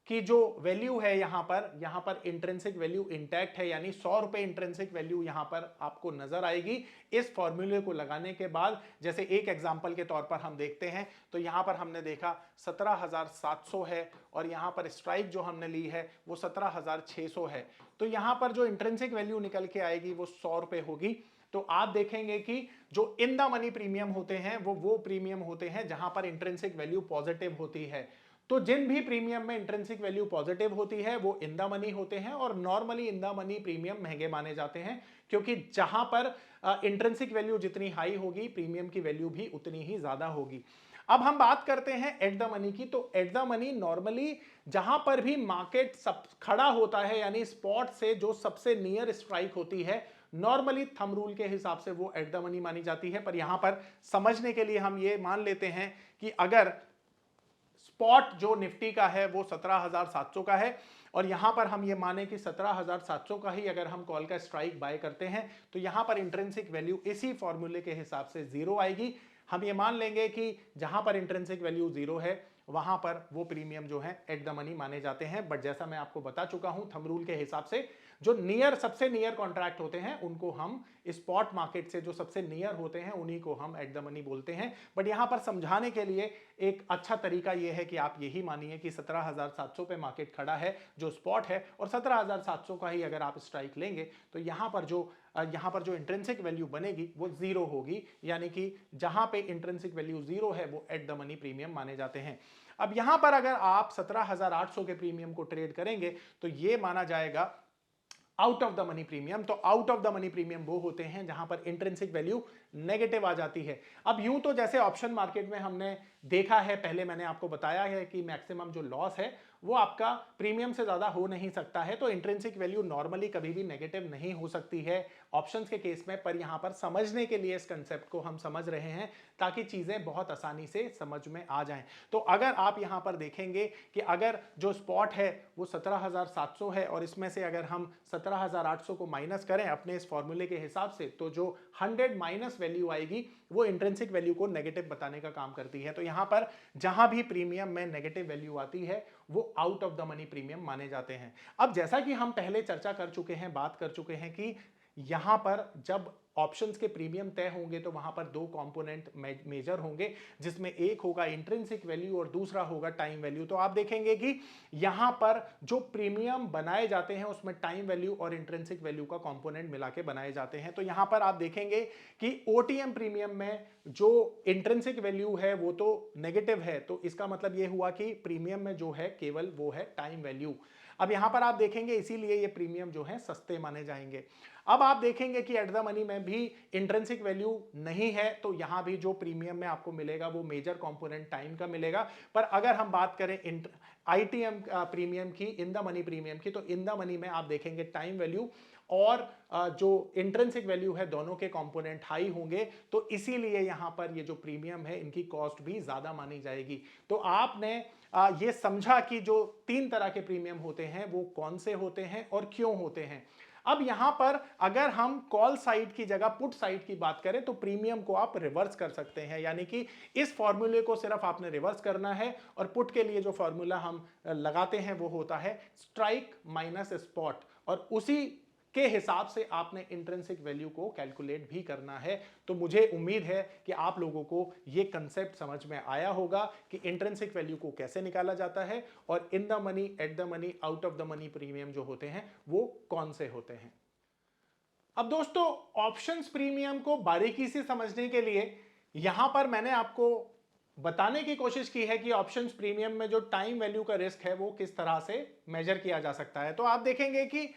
की जो वैल्यू है यहां पर इंट्रिंसिक वैल्यू इंटैक्ट है, यानी 100 रुपए इंट्रिंसिक वैल्यू यहां पर आपको नजर आएगी इस फॉर्मूले को लगाने के बाद। जैसे एक एग्जांपल के तौर पर हम देखते हैं तो यहां पर हमने देखा 17,700 है और यहां पर स्ट्राइक जो हमने ली है वो 17,600 है, तो यहां पर जो इंट्रिंसिक वैल्यू निकल के आएगी वो 100 रुपए होगी। तो आप देखेंगे कि जो इन द मनी प्रीमियम होते हैं वो प्रीमियम होते हैं जहां पर इंट्रिंसिक वैल्यू पॉजिटिव होती है। तो जिन भी प्रीमियम में इंट्रिंसिक वैल्यू पॉजिटिव होती है वो इन द मनी होते हैं और normally in the money premium महंगे माने जाते हैं, क्योंकि जहां पर इंट्रिंसिक वैल्यू जितनी हाई होगी प्रीमियम की वैल्यू भी उतनी ही ज्यादा होगी। अब हम बात करते हैं एट द मनी की, तो एट द मनी नॉर्मली जहां पर भी मार्केट सब खड़ा होता है, यानी स्पॉट से जो सबसे नियर स्ट्राइक होती है, नॉर्मली थंब रूल के हिसाब से वो एट द मनी मानी जाती है। पर यहां पर समझने के लिए हम ये मान लेते हैं कि अगर स्पॉट जो निफ्टी का है वो 17,700 का है और यहां पर हम ये माने कि 17,700 का ही अगर हम कॉल का स्ट्राइक बाय करते हैं तो यहां पर इंट्रिंसिक वैल्यू इसी फॉर्मूले के हिसाब से जीरो आएगी। हम ये मान लेंगे कि जहां पर इंट्रिंसिक वैल्यू जीरो है वहां पर वो प्रीमियम जो है एट द मनी माने जाते हैं। बट जैसा मैं आपको बता चुका हूं थंब रूल के हिसाब से जो सबसे नियर कॉन्ट्रैक्ट होते हैं उनको हम स्पॉट मार्केट से जो सबसे नियर होते हैं उन्हीं को हम एट द मनी बोलते हैं। बट यहां पर समझाने के लिए एक अच्छा तरीका यह है कि आप यही मानिए कि 17,700 पे मार्केट खड़ा है जो स्पॉट है और 17,700 का ही अगर आप स्ट्राइक लेंगे तो यहां पर जो इंट्रिंसिक वैल्यू बनेगी वो जीरो होगी, यानी कि जहां पे इंट्रिंसिक वैल्यू जीरो है वो एट द मनी प्रीमियम माने जाते हैं। अब यहां पर अगर आप 17,800 के प्रीमियम को ट्रेड करेंगे तो ये माना जाएगा out of the money premium. तो out of the money premium वो होते हैं जहां पर इंट्रिंसिक वैल्यू नेगेटिव आ जाती है। अब यूं तो जैसे ऑप्शन मार्केट में हमने देखा है, पहले मैंने आपको बताया है कि मैक्सिमम जो लॉस है वो आपका प्रीमियम से ज्यादा हो नहीं सकता है, तो इंट्रिंसिक वैल्यू नॉर्मली कभी भी नेगेटिव नहीं हो सकती है ऑप्शंस के केस में। पर यहां पर समझने के लिए इस कंसेप्ट को हम समझ रहे हैं ताकि चीजें बहुत आसानी से समझ में आ जाएं। तो अगर आप यहां पर देखेंगे कि अगर जो स्पॉट है वो 17,700 है और इसमें से अगर हम 17,800 को माइनस करें अपने इस फॉर्मूले के हिसाब से, तो जो 100 माइनस वैल्यू आएगी वो इंट्रिंसिक वैल्यू को नेगेटिव बताने का काम करती है। तो यहां पर जहां भी प्रीमियम में नेगेटिव वैल्यू आती है वो out of the money premium माने जाते हैं। अब जैसा कि हम पहले चर्चा कर चुके हैं, बात कर चुके हैं कि यहां पर जब ऑप्शंस के प्रीमियम तय होंगे तो वहां पर दो कंपोनेंट मेजर होंगे, जिसमें एक होगा इंट्रिंसिक वैल्यू और दूसरा होगा टाइम वैल्यू। तो आप देखेंगे कि यहां पर जो प्रीमियम बनाए जाते हैं उसमें टाइम वैल्यू और इंट्रिंसिक वैल्यू का कंपोनेंट मिला के बनाए जाते हैं। तो यहां पर आप देखेंगे कि ओटीएम प्रीमियम में जो इंट्रिंसिक वैल्यू है वो तो नेगेटिव है, तो इसका मतलब यह हुआ कि प्रीमियम में जो है केवल वो है टाइम वैल्यू। अब यहां पर आप देखेंगे इसीलिए ये प्रीमियम जो है सस्ते माने जाएंगे। अब आप देखेंगे कि एट द मनी में भी इंट्रिंसिक वैल्यू नहीं है, तो यहां भी जो प्रीमियम में आपको मिलेगा वो मेजर कंपोनेंट टाइम का मिलेगा। पर अगर हम बात करें आईटीएम प्रीमियम की, इन द मनी प्रीमियम की, तो इन द मनी में आप देखेंगे टाइम वैल्यू और जो इंट्रिंसिक वैल्यू है दोनों के कंपोनेंट हाई होंगे, तो इसीलिए यहां पर ये जो प्रीमियम है इनकी कॉस्ट भी ज्यादा मानी जाएगी। तो आपने ये समझा कि जो तीन तरह के प्रीमियम होते हैं वो कौन से होते हैं और क्यों होते हैं। अब यहां पर अगर हम कॉल साइड की जगह पुट साइड की बात करें तो प्रीमियम को आप रिवर्स कर सकते हैं, यानी कि इस फॉर्मूले को सिर्फ आपने रिवर्स करना है और पुट के लिए जो फॉर्मूला हम लगाते हैं वो होता है स्ट्राइक माइनस स्पॉट, और उसी के हिसाब से आपने इंट्रिंसिक वैल्यू को कैलकुलेट भी करना है। तो मुझे उम्मीद है कि आप लोगों को यह कंसेप्ट समझ में आया होगा कि इंट्रिंसिक वैल्यू को कैसे निकाला जाता है और in the money, at the money, out of the money premium जो होते हैं वो कौन से होते हैं। अब दोस्तों, ऑप्शंस प्रीमियम को बारीकी से समझने के लिए यहां पर मैंने आपको बताने की कोशिश की है कि ऑप्शंस प्रीमियम में जो टाइम वैल्यू का रिस्क है वो किस तरह से मेजर किया जा सकता है। तो आप देखेंगे कि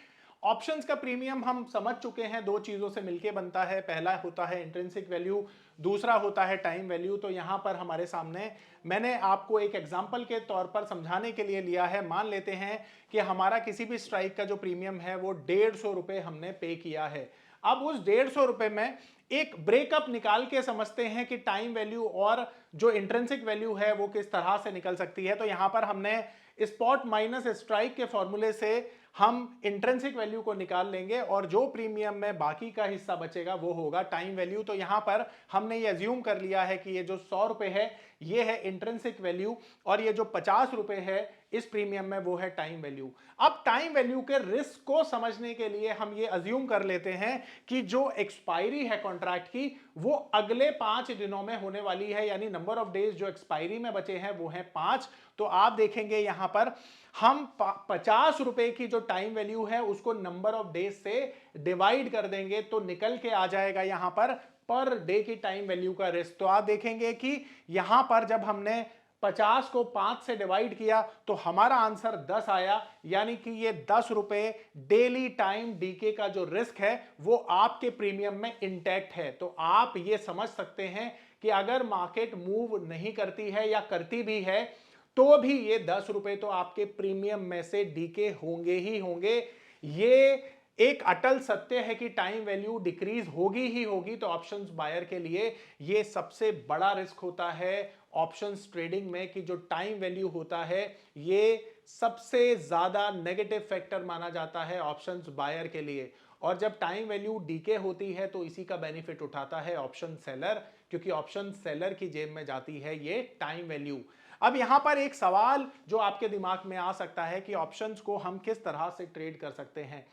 ऑप्शंस का प्रीमियम हम समझ चुके हैं, दो चीजों से मिलकर बनता है। पहला होता है इंट्रिंसिक वैल्यू, दूसरा होता है टाइम वैल्यू। तो यहां पर हमारे सामने मैंने आपको एक एग्जांपल के तौर पर समझाने के लिए लिया है। मान लेते हैं कि हमारा किसी भी स्ट्राइक का जो प्रीमियम है वो 150 रुपए हमने पे किया है। अब उस 150 रुपए में एक ब्रेकअप निकाल के समझते हैं कि टाइम वैल्यू और जो इंट्रिंसिक वैल्यू है वो किस तरह से निकल सकती है। तो यहां पर हमने स्पॉट माइनस स्ट्राइक के फॉर्मूले से हम इंट्रिंसिक वैल्यू को निकाल लेंगे और जो प्रीमियम में बाकी का हिस्सा बचेगा वो होगा टाइम वैल्यू। तो यहां पर हमने ये अज्यूम कर लिया है कि ये जो 100 रुपए है ये है इंट्रिंसिक वैल्यू और ये जो 50 रुपए है इस प्रीमियम में वो है टाइम वैल्यू। अब टाइम वैल्यू के रिस्क को समझने के लिए हम ये अज्यूम कर लेते हैं कि जो एक्सपायरी है कॉन्ट्रैक्ट की वो अगले 5 दिनों में होने वाली है, यानी नंबर ऑफ डेज जो एक्सपायरी में बचे हैं वो हैं 5। तो आप देखेंगे यहां पर हम 50 रुपए की जो टाइम वैल्यू है उसको नंबर ऑफ डेज से डिवाइड कर देंगे तो निकल के आ जाएगा यहां पर डे की टाइम वैल्यू का रिस्क। तो आप देखेंगे कि यहां पर जब हमने 50 को 5 से डिवाइड किया तो हमारा आंसर 10 आया, यानी कि ये 10 रुपए डेली टाइम डीके का जो रिस्क है वो आपके प्रीमियम में इंटैक्ट है। तो आप ये समझ सकते हैं कि अगर मार्केट मूव नहीं करती है या करती भी है तो भी ये 10 रुपए तो आपके प्रीमियम में से डीके होंगे ही होंगे। ये एक अटल सत्य है कि टाइम वैल्यू डिक्रीज होगी ही होगी। तो ऑप्शंस बायर के लिए ये सबसे बड़ा रिस्क होता है ऑप्शंस ट्रेडिंग में कि जो टाइम वैल्यू होता है ये सबसे ज्यादा नेगेटिव फैक्टर माना जाता है ऑप्शंस बायर के लिए। और जब टाइम वैल्यू डीके होती है तो इसी का बेनिफिट उठाता है ऑप्शन सेलर, क्योंकि ऑप्शन सेलर की जेब में जाती है ये टाइम वैल्यू। अब यहां पर एक सवाल जो आपके दिमाग में आ सकता है कि ऑप्शंस को हम किस तरह से ट्रेड कर सकते हैं।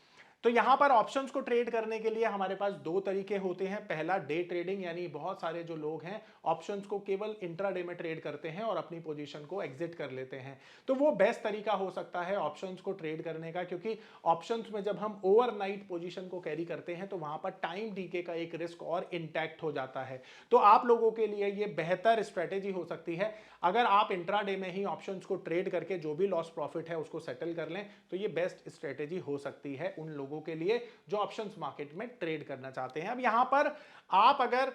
तो यहां पर ऑप्शंस को ट्रेड करने के लिए हमारे पास दो तरीके होते हैं। पहला डे ट्रेडिंग, यानी बहुत सारे जो लोग हैं ऑप्शंस को केवल इंट्राडे में ट्रेड करते हैं और अपनी पोजीशन को एग्जिट कर लेते हैं। तो वो बेस्ट तरीका हो सकता है ऑप्शंस को ट्रेड करने का, क्योंकि ऑप्शंस में जब हम ओवरनाइट पोजीशन को कैरी करते हैं तो वहां पर टाइम डीके का एक रिस्क और इंटैक्ट हो जाता है। तो आप लोगों के लिए ये बेहतर स्ट्रेटेजी हो सकती है अगर आप इंट्राडे में ही ऑप्शंस को ट्रेड करके जो भी लॉस प्रॉफिट है उसको सेटल कर लें। तो ये बेस्ट स्ट्रेटेजी हो सकती है उन लोगों के लिए जो ऑप्शंस मार्केट में ट्रेड करना चाहते हैं। अब यहां पर आप अगर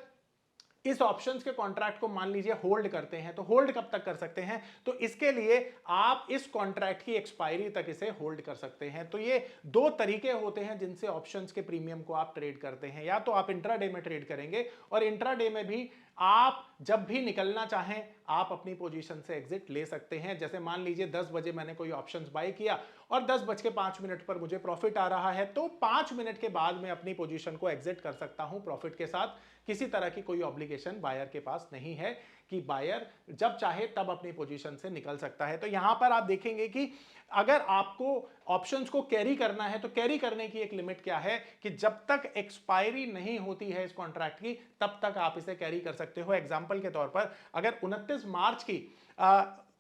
इस ऑप्शंस के कॉन्ट्रैक्ट को मान लीजिए होल्ड करते हैं तो होल्ड कब तक कर सकते हैं, तो इसके लिए आप इस कॉन्ट्रैक्ट की एक्सपायरी तक इसे होल्ड कर सकते हैं। तो ये दो तरीके होते हैं जिनसे ऑप्शंस के प्रीमियम को आप ट्रेड करते हैं। या तो आप इंट्राडे में ट्रेड करेंगे और इंट्राडे में भी आप जब भी निकलना चाहें आप अपनी पोजीशन से एग्जिट ले सकते हैं। जैसे मान लीजिए 10 बजे मैंने कोई ऑप्शंस बाय किया और 10:05 पर मुझे प्रॉफिट आ रहा है तो 5 मिनट के बाद मैं अपनी पोजीशन को एग्जिट कर सकता हूं प्रॉफिट के साथ। किसी तरह की कोई ऑब्लिगेशन बायर के पास नहीं है कि बायर जब चाहे तब अपनी पोजीशन से निकल सकता है। तो यहां पर आप देखेंगे कि अगर आपको ऑप्शंस को कैरी करना है तो कैरी करने की एक लिमिट क्या है कि जब तक एक्सपायरी नहीं होती है इस कॉन्ट्रैक्ट की तब तक आप इसे कैरी कर सकते हो। एग्जांपल के तौर पर अगर 29 मार्च की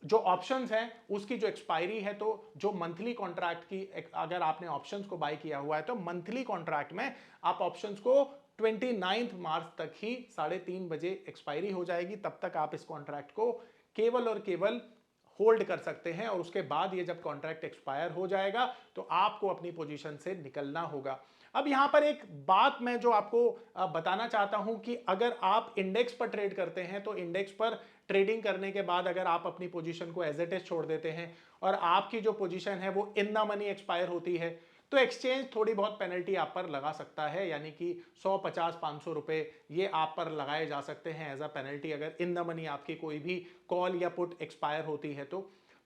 जो ऑप्शंस है उसकी जो एक्सपायरी है तो जो मंथली कॉन्ट्रैक्ट की अगर आपने ऑप्शंस को बाय किया हुआ है तो मंथली कॉन्ट्रैक्ट में आप ऑप्शंस को 29 मार्च तक ही 3:30 बजे एक्सपायरी हो जाएगी, तब तक आप इस कॉन्ट्रैक्ट को केवल और केवल होल्ड कर सकते हैं और उसके बाद ये जब कॉन्ट्रैक्ट एक्सपायर हो जाएगा तो आपको अपनी पोजीशन से निकलना होगा। अब यहां पर एक बात मैं जो आपको बताना चाहता हूं कि अगर आप इंडेक्स पर ट्रेड करते हैं तो इंडेक्स पर ट्रेडिंग करने के बाद अगर आप अपनी पोजीशन को एज इट इज छोड़ देते हैं और आपकी जो पोजीशन है वो इन द मनी एक्सपायर होती है तो एक्सचेंज थोड़ी बहुत पेनल्टी आप पर लगा सकता है, यानी कि 100, 50, 500 रुपए ये आप पर लगाए जा सकते हैं एज अ पेनल्टी अगर इन द मनी आपकी कोई भी कॉल या पुट एक्सपायर होती है।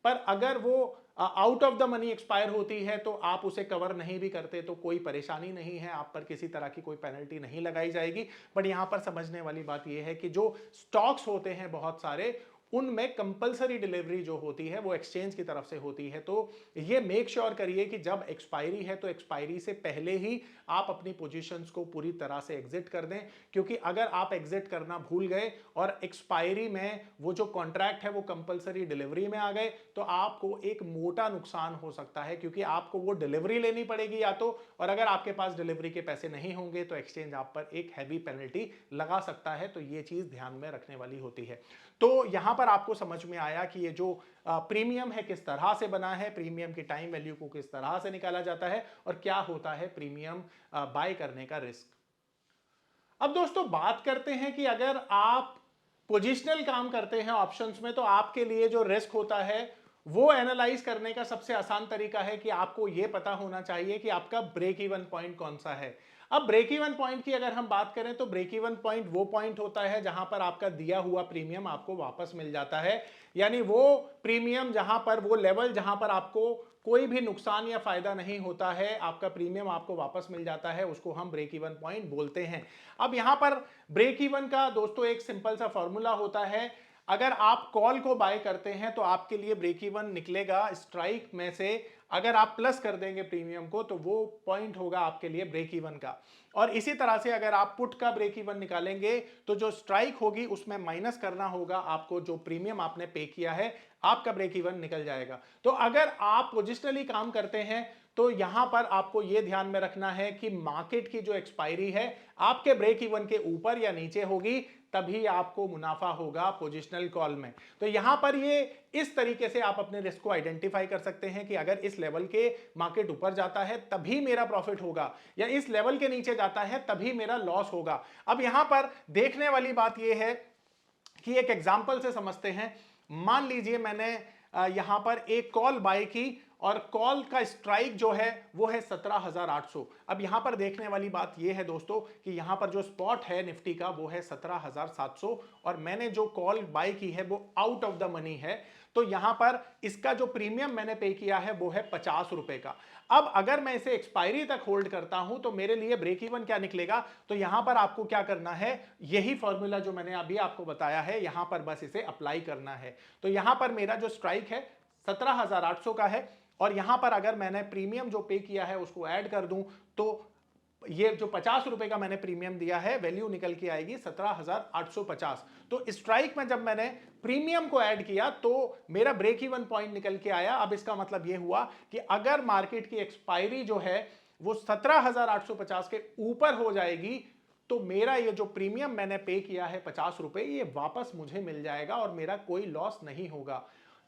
पर अगर वो out of the money expire होती है तो आप उसे कवर नहीं भी करते तो कोई परेशानी नहीं है, आप पर किसी तरह की कोई पेनल्टी नहीं लगाई जाएगी। बट यहां पर समझने वाली बात यह है कि जो स्टॉक्स होते हैं बहुत सारे, उनमें कंपलसरी डिलीवरी जो होती है वो एक्सचेंज की तरफ से होती है। तो ये मेक श्योर करिए कि जब एक्सपायरी है तो एक्सपायरी से पहले ही आप अपनी पोजीशंस को पूरी तरह से एग्जिट कर दें, क्योंकि अगर आप एग्जिट करना भूल गए और एक्सपायरी में वो जो कॉन्ट्रैक्ट है वो कंपलसरी डिलीवरी में आ गए तो आपको एक मोटा नुकसान हो सकता है, क्योंकि आपको वो डिलीवरी लेनी पड़ेगी या तो, और अगर आपके पास डिलीवरी के पैसे नहीं होंगे तो एक्सचेंज आप पर एक हैवी पेनल्टी लगा सकता है। तो ये चीज ध्यान में रखने वाली होती है। तो यहां पर आपको समझ में आया कि ये जो प्रीमियम है किस तरह से बना है, प्रीमियम की टाइम वैल्यू को किस तरह से निकाला जाता है और क्या होता है प्रीमियम बाय करने का रिस्क। अब दोस्तों बात करते हैं कि अगर आप पोजिशनल काम करते हैं ऑप्शंस में तो आपके लिए जो रिस्क होता है वो एनालाइज करने का सबसे आसान तरीका है कि आपको यह पता होना चाहिए कि आपका ब्रेक इवन पॉइंट कौन सा है। अब ब्रेक इवन पॉइंट की अगर हम बात करें तो ब्रेक इवन पॉइंट वो पॉइंट होता है जहां पर आपका दिया हुआ प्रीमियम आपको वापस मिल जाता है, यानी वो प्रीमियम जहां पर, वो लेवल जहां पर आपको कोई भी नुकसान या फायदा नहीं होता है, आपका प्रीमियम आपको वापस मिल जाता है, उसको हम ब्रेक इवन पॉइंट बोलते हैं। अब यहां पर ब्रेक इवन का दोस्तों एक सिंपल सा फॉर्मूला होता है। अगर आप कॉल को बाय करते हैं तो आपके लिए ब्रेक इवन निकलेगा स्ट्राइक में से, अगर आप प्लस कर देंगे प्रीमियम को तो वो पॉइंट होगा आपके लिए ब्रेक इवन का। और इसी तरह से अगर आप पुट का ब्रेक इवन निकालेंगे तो जो स्ट्राइक होगी उसमें माइनस करना होगा आपको जो प्रीमियम आपने पे किया है, आपका ब्रेक इवन निकल जाएगा। तो अगर आप पोजिशनली काम करते हैं तो यहां पर आपको यह ध्यान में रखना है कि मार्केट की जो एक्सपायरी है आपके ब्रेक इवन के ऊपर या नीचे होगी, तभी आपको मुनाफा होगा पोजिशनल कॉल में। तो यहां पर ये इस तरीके से आप अपने रिस्क को आइडेंटिफाई कर सकते हैं कि अगर इस लेवल के मार्केट ऊपर जाता है तभी मेरा प्रॉफिट होगा, या इस लेवल के नीचे जाता है तभी मेरा लॉस होगा। अब यहां पर देखने वाली बात यह है कि एक एग्जांपल से समझते हैं। मान लीजिए मैंने यहां पर एक कॉल बाय की और कॉल का स्ट्राइक जो है वो है 17,800। अब यहां पर देखने वाली बात यह है दोस्तों कि यहां पर जो स्पॉट है निफ्टी का वो है 17,700 और मैंने जो कॉल बाय की है वो आउट ऑफ द मनी है। तो यहां पर इसका जो प्रीमियम मैंने पे किया है वो है 50 रुपए का। अब अगर मैं इसे एक्सपायरी तक होल्ड करता हूं तो मेरे लिए ब्रेक इवन क्या निकलेगा, तो यहां पर आपको क्या करना है, यही फॉर्मूला जो मैंने अभी आपको बताया है यहां पर बस इसे अप्लाई करना है। तो यहां पर मेरा जो स्ट्राइक है 17,800 का है और यहां पर अगर मैंने प्रीमियम जो पे किया है उसको ऐड कर दूं तो ये जो 50 रुपए का मैंने प्रीमियम दिया है वैल्यू निकल के आएगी 17,850। तो स्ट्राइक में जब मैंने प्रीमियम को ऐड किया तो मेरा ब्रेक इवन पॉइंट निकल के आया। अब इसका मतलब यह हुआ कि अगर मार्केट की एक्सपायरी जो है वो 17,850 के ऊपर हो जाएगी तो मेरा ये जो प्रीमियम मैंने पे किया है 50 रुपए ये वापस मुझे मिल जाएगा और मेरा कोई लॉस नहीं होगा।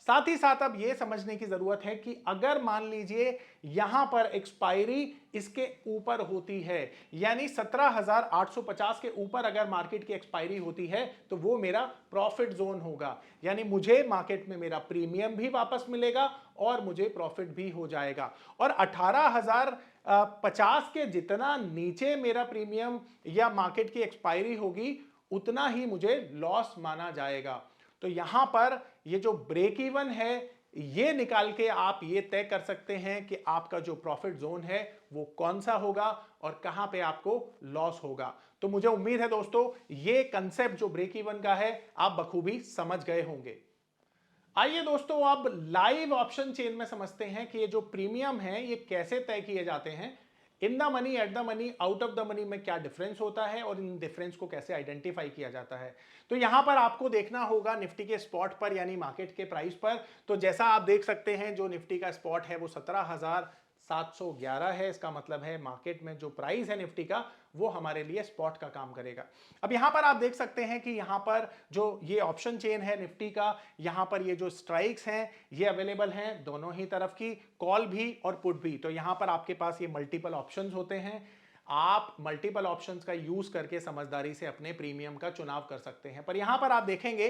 साथ ही साथ अब यह समझने की जरूरत है कि अगर मान लीजिए यहां पर एक्सपायरी इसके ऊपर होती है, यानी 17,850 के ऊपर अगर मार्केट की एक्सपायरी होती है तो वो मेरा प्रॉफिट जोन होगा, यानी मुझे मार्केट में मेरा प्रीमियम भी वापस मिलेगा और मुझे प्रॉफिट भी हो जाएगा। और 18,050 के जितना नीचे मेरा प्रीमियम या मार्केट की एक्सपायरी होगी उतना ही मुझे लॉस माना जाएगा। तो यहां पर ये जो ब्रेक इवन है ये निकाल के आप ये तय कर सकते हैं कि आपका जो प्रॉफिट जोन है वो कौन सा होगा और कहां पे आपको लॉस होगा। तो मुझे उम्मीद है दोस्तों ये कंसेप्ट जो ब्रेक इवन का है आप बखूबी समझ गए होंगे। आइए दोस्तों अब लाइव ऑप्शन चेन में समझते हैं कि ये जो प्रीमियम है ये कैसे तय किए जाते हैं। In the money, at the money, out of the money में क्या डिफरेंस होता है और इन डिफरेंस को कैसे आइडेंटिफाई किया जाता है। तो यहां पर आपको देखना होगा निफ्टी के स्पॉट पर यानी मार्केट के प्राइस पर। तो जैसा आप देख सकते हैं जो निफ्टी का स्पॉट है वो 17,711 है। इसका मतलब है मार्केट में जो प्राइस है निफ्टी का वो हमारे लिए स्पॉट का काम करेगा। अब यहां पर आप देख सकते हैं कि यहां पर जो ये ऑप्शन चेन है निफ्टी का, यहां पर ये जो स्ट्राइक्स हैं ये अवेलेबल हैं दोनों ही तरफ की, कॉल भी और पुट भी। तो यहां पर आपके पास ये मल्टीपल ऑप्शंस होते हैं, आप मल्टीपल ऑप्शंस का यूज करके समझदारी से अपने प्रीमियम का चुनाव कर सकते हैं। पर यहां पर आप देखेंगे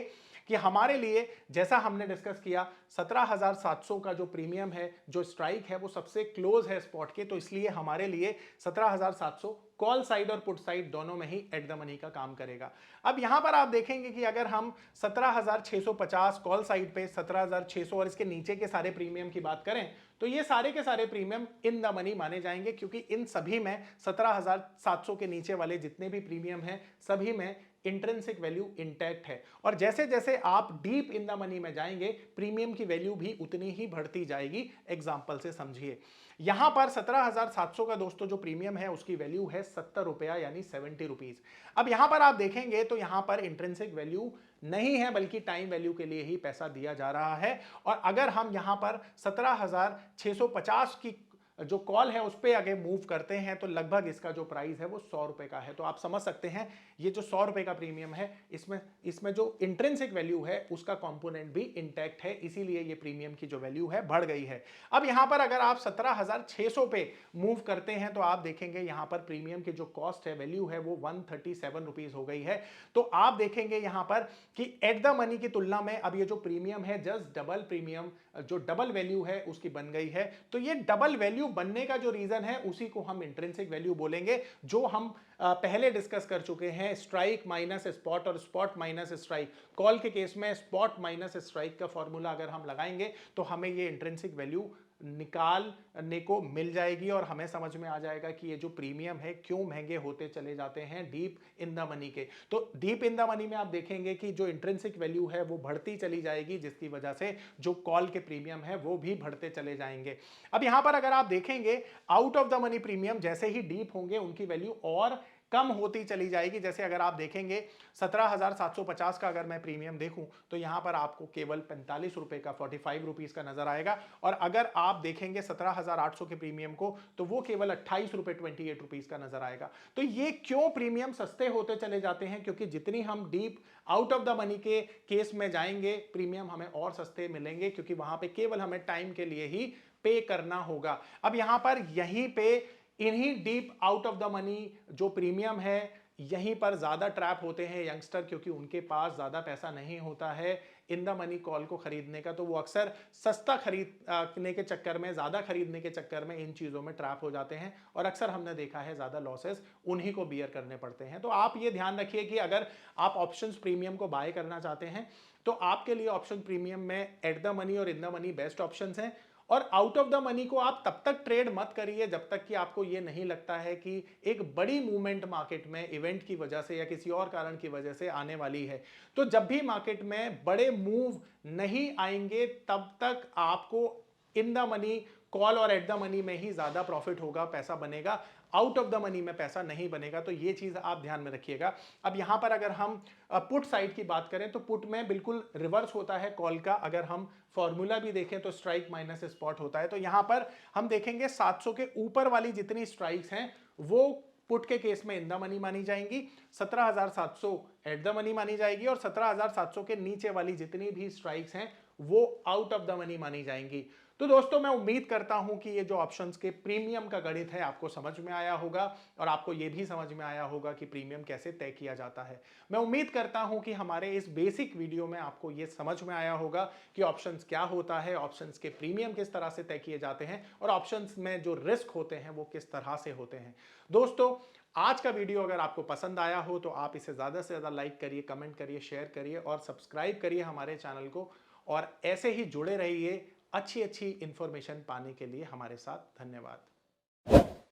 कि हमारे लिए जैसा हमने डिस्कस किया 17,700 का जो प्रीमियम है, जो स्ट्राइक है, वो सबसे क्लोज है स्पॉट के, तो इसलिए हमारे लिए 17,700 कॉल साइड और पुट साइड दोनों में ही एट द मनी का काम करेगा। अब यहां पर आप देखेंगे कि अगर हम 17,650 कॉल साइड पे 17,600 और इसके नीचे के सारे प्रीमियम की बात करें तो ये सारे के सारे प्रीमियम इन द मनी माने जाएंगे, क्योंकि इन सभी में 17,700 के नीचे वाले जितने भी प्रीमियम हैं सभी में इंट्रिंसिक वैल्यू इंटैक्ट है। और जैसे जैसे आप डीप इन द मनी में जाएंगे प्रीमियम की वैल्यू भी उतनी ही बढ़ती जाएगी। एग्जांपल से समझिए, यहां पर 17,700 का दोस्तों जो प्रीमियम है उसकी वैल्यू है 70 रुपया यानी 70 रुपीज। अब यहां पर आप देखेंगे तो यहां पर इंट्रिंसिक वैल्यू नहीं है बल्कि टाइम वैल्यू के लिए ही पैसा दिया जा रहा है। और अगर हम यहां पर 17,650 की जो कॉल है उस पर अगर मूव करते हैं तो लगभग इसका जो प्राइस है वो 100 रुपए का है। तो आप समझ सकते हैं ये जो 100 रुपए का प्रीमियम है इसमें जो इंट्रिंसिक वैल्यू है उसका कंपोनेंट भी इंटैक्ट है, इसीलिए ये प्रीमियम की जो वैल्यू है बढ़ गई है। अब यहां पर अगर आप 17,600 पे मूव करते हैं तो आप देखेंगे यहां पर प्रीमियम की जो कॉस्ट है, वैल्यू है, वो 137 रुपीज हो गई है। तो आप देखेंगे यहां पर कि एट द मनी की तुलना में अब ये जो प्रीमियम है जस्ट डबल प्रीमियम, जो डबल वैल्यू है उसकी बन गई है। तो ये डबल वैल्यू बनने का जो रीजन है उसी को हम इंट्रिंसिक वैल्यू बोलेंगे, जो हम पहले डिस्कस कर चुके हैं। स्ट्राइक माइनस स्पॉट और स्पॉट माइनस स्ट्राइक। कॉल के केस में स्पॉट माइनस स्ट्राइक का फॉर्मूला अगर हम लगाएंगे तो हमें ये इंट्रिंसिक वैल्यू निकालने को मिल जाएगी और हमें समझ में आ जाएगा कि ये जो प्रीमियम है क्यों महंगे होते चले जाते हैं डीप इन द मनी के। तो डीप इन द मनी में आप देखेंगे कि जो इंट्रिंसिक वैल्यू है वो बढ़ती चली जाएगी, जिसकी वजह से जो कॉल के प्रीमियम है वो भी बढ़ते चले जाएंगे। अब यहां पर अगर आप देखेंगे out of the money premium जैसे ही डीप होंगे उनकी वैल्यू और कम होती चली जाएगी। जैसे अगर आप देखेंगे 17,750 का अगर मैं प्रीमियम देखूं तो यहां पर आपको केवल 45 रुपए का 45 रुपीज का नजर आएगा। और अगर आप देखेंगे 17,800 के प्रीमियम को तो वो केवल 28 रुपए 28 रुपीज का नजर आएगा। तो ये क्यों प्रीमियम सस्ते होते चले जाते हैं? क्योंकि जितनी हम deep out of the money के केस में जाएंगे प्रीमियम हमें और सस्ते मिलेंगे, क्योंकि वहां पे केवल हमें टाइम के लिए ही पे करना होगा। अब यहां पर यहीं पे इन्हीं deep out of the money जो प्रीमियम है यहीं पर ज्यादा ट्रैप होते हैं यंगस्टर, क्योंकि उनके पास ज्यादा पैसा नहीं होता है इन द मनी कॉल को खरीदने का। तो वो अक्सर सस्ता खरीदने के चक्कर में, ज्यादा खरीदने के चक्कर में इन चीजों में ट्रैप हो जाते हैं और अक्सर हमने देखा है ज्यादा लॉसेस उन्हीं को बियर करने पड़ते हैं। तो आप ये ध्यान रखिए कि अगर आप ऑप्शंस प्रीमियम को बाय करना चाहते हैं तो आपके लिए ऑप्शन प्रीमियम में एट द मनी और in the money best options हैं। और आउट ऑफ द मनी को आप तब तक ट्रेड मत करिए जब तक कि आपको यह नहीं लगता है कि एक बड़ी मूवमेंट मार्केट में इवेंट की वजह से या किसी और कारण की वजह से आने वाली है। तो जब भी मार्केट में बड़े मूव नहीं आएंगे तब तक आपको इन द मनी कॉल और एट द मनी में ही ज्यादा प्रॉफिट होगा, पैसा बनेगा। आउट ऑफ द मनी में पैसा नहीं बनेगा। तो ये चीज आप ध्यान में रखिएगा। अब यहां पर अगर हम पुट साइड की बात करें तो पुट में बिल्कुल रिवर्स होता है कॉल का। अगर हम फॉर्मूला भी देखें तो स्ट्राइक माइनस स्पॉट होता है। तो यहां पर हम देखेंगे 700 के ऊपर वाली जितनी स्ट्राइक्स हैं वो पुट के केस में इन द मनी मानी जाएंगी, 17,700 एट द मनी मानी जाएगी और 17,700 के नीचे वाली जितनी भी स्ट्राइक्स हैं वो आउट ऑफ द मनी मानी जाएंगी। तो दोस्तों मैं उम्मीद करता हूं कि ये जो ऑप्शंस के प्रीमियम का गणित है आपको समझ में आया होगा और आपको ये भी समझ में आया होगा कि प्रीमियम कैसे तय किया जाता है। मैं उम्मीद करता हूं कि हमारे इस बेसिक वीडियो में आपको ये समझ में आया होगा कि ऑप्शंस क्या होता है, ऑप्शंस के प्रीमियम किस तरह से तय किए जाते हैं और ऑप्शंस में जो रिस्क होते हैं वो किस तरह से होते हैं। दोस्तों आज का वीडियो अगर आपको पसंद आया हो तो आप इसे ज्यादा से ज्यादा लाइक करिए, कमेंट करिए, शेयर करिए और सब्सक्राइब करिए हमारे चैनल को। और ऐसे ही जुड़े रहिए अच्छी अच्छी इंफॉर्मेशन पाने के लिए हमारे साथ। धन्यवाद।